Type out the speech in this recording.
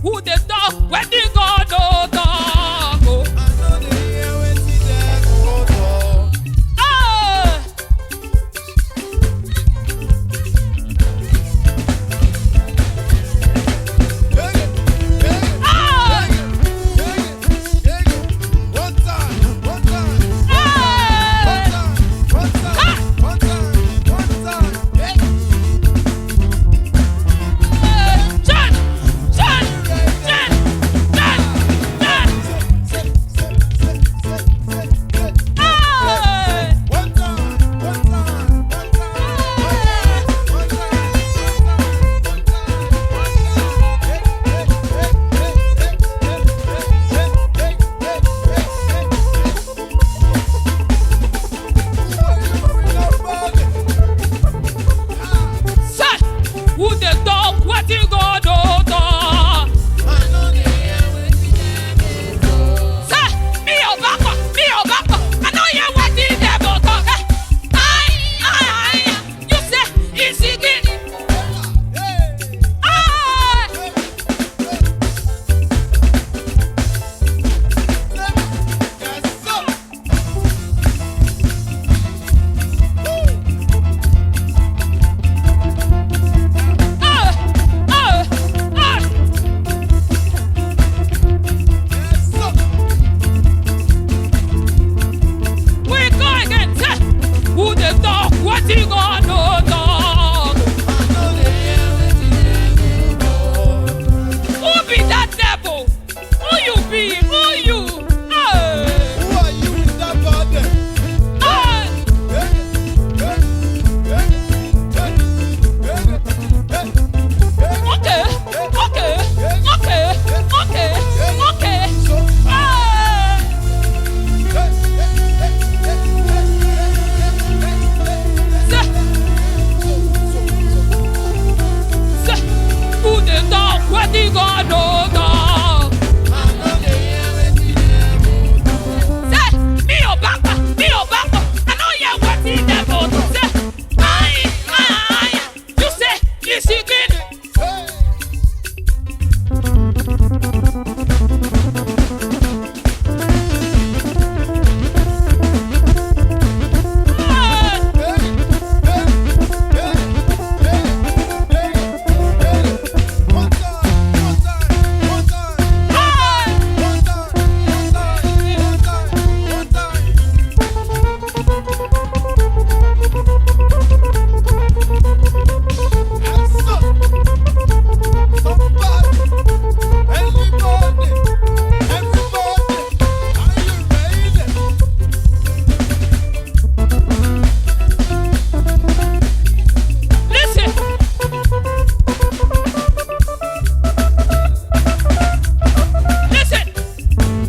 Who they talk when they God no talk? Oh. I know they hear wetin dem go talk. Ah. Ah. One time, one time, Ah. one time, one time, one time. John, John, John, John, John. Ah. One time, one time, one Say, who they talk wetin God no talk? Say, me ò bá kọ̀, I no hear wetin dem go talk. You say it's again. Ah. Ah. Ah. Ah. We go again. Say, who they talk wetin God no talk? Who be that devil? Who you be? Who you? Ah. Who are you in that body? Ah. Okay, okay, okay, okay, okay. Ah. Say, who they talk wetin God no talk?